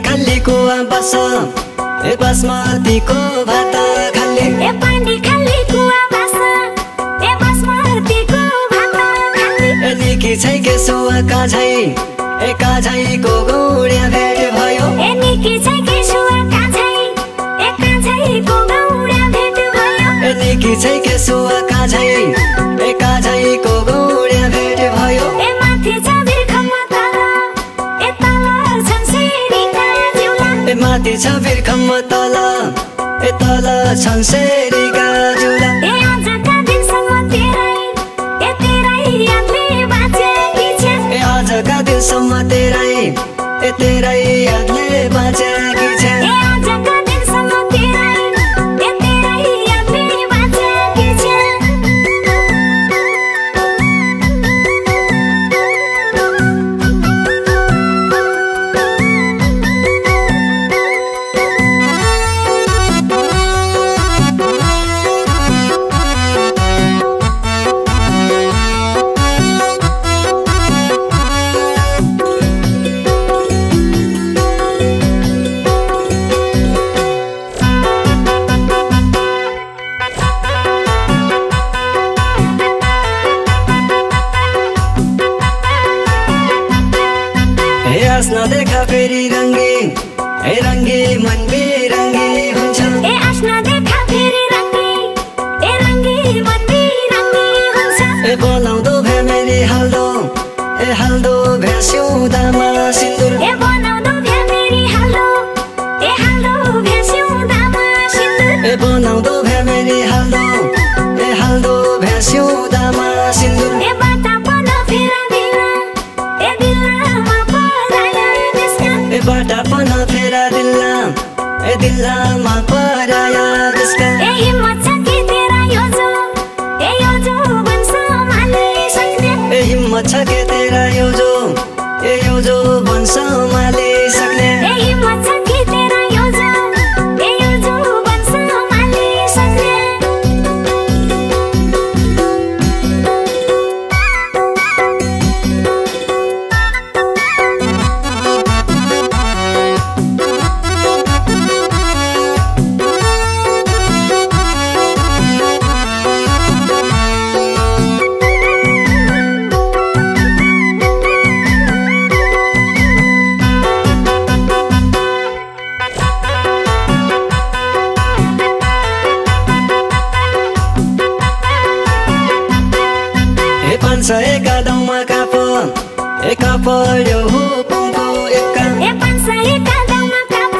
खाली कुवा बस ए बासमतीको भात खाली ए पानी खाली कुवा बस ए बासमतीको भात खाली ए निकी छै के सुवा काझै ए काझैको गौड्या भेट भयो ए निकी छै के सुवा काझै ए काझैको गौड्या भेट भयो ए निकी छै के सुवा काझै ए काझैको गौड्या भेट भयो ए माथि छ बिर्खमा तल ए तल छन्सेरीका जिउला ए माथि छ बिर्खमा तल ए तल छन्सेरीका जिउला ए आजका दिनसम्म तेरै ए तेरै यादले बाँचेकी छ ए आजका दिनसम्म तेरै ए तेरै यादले बाँचेकी छ ए आजका दिनसम्म तेरै ए तेरै यादले बाँचेकी छ आस नदेखा फेरि रङ्गी ए रङ्गी मन बिरङ्गी हुन्छ ए आस नदेखा फेरि रङ्गी ए रङ्गी मन बिरङ्गी हुन्छ ए बनाउँदो भ्यामेरी हाल्दो ए हाल्दो भ्यास्यौदामा सिन्दुर ए बनाउँदो भ्यामेरी हाल्दो ए हाल्दो भ्यास्यौदामा सिन्दुर ए बनाउँदो भ्यामेरी हाल्दो ए हाल्दो भ्यास्यौदामा सिन्दुर ए बाटा पन फेरा दिला ए दिलामा पराया देशका ए बाटा पन फेरा दिल्ला ए दिल्लामा पराया देशका ए हिम्मत छ कि तेरा यो जो बन सम्हाल्ने सक्ने ए हिम्मत छ के तेरा यो जो बन सम्हाल्ने सक्ने ए हिम्मत छ कि तेरा यो जो बन सम्हाल्ने सक्ने पान्छ एकादौमा काप ए कापड्यो हुकुमको एका ए पान्छ एकादौमा काप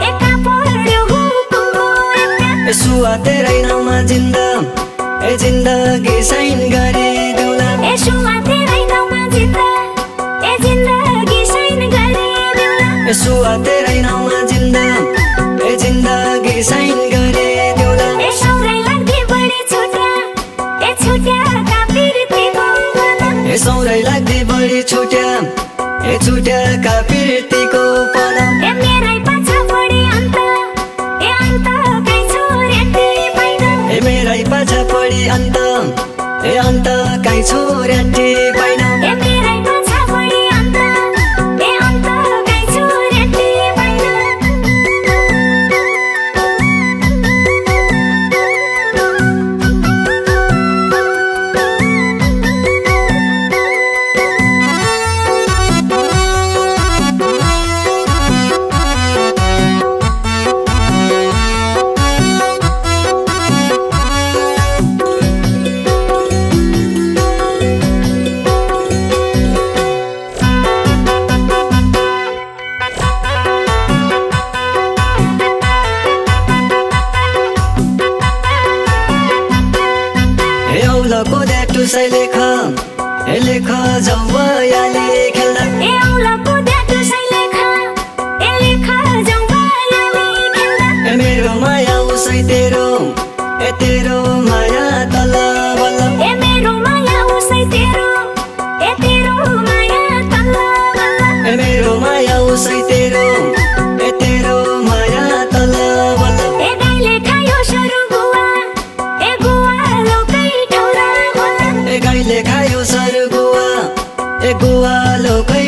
ए कापड्यो हुकुमको एका ए सुवा तेरै नाउँमा ए जिन्दगी साइन गरिदेऊला ए सुवा तेरै नाउँमा ए जिन्दगी साइन गरिदेऊला ए सुवा तेरै नाउँमा ए जिन्दगी साइन गरिदेऊला ए सौरै लाग्दी बढी छुट्या ए छुट्या का बिर्तीको पन ए सौरै लाग्दी बढी छुट्या का बिर्तीको पन ए मेरै पाछा पडी अन्त काई छोर्याटी पाइन ए मेरै पाछा पडी अन्त काई छोर्याटी पाइन ए मेरै पाछा पडी अन्त काई छोर्याटी पाइन औलको ड्याटुसै लेख जौबयाले खेल्दा ए औलको ड्याटुसै लेख जौबयाले खेल्दा ए मेरो माया उसै तेरो ए तेरो माया तल बल्ल ए मेरो माया उसै तेरो ए तेरो माया तल बल्ल ए मेरो माया उसै तेरो ए तेरो माया तल बल्ल ए गाईले खायो सरू गुवा ए गुवा लोकै ठाउँमा होला ए गाईले खायो सरू गुवा ए गुवा लोकै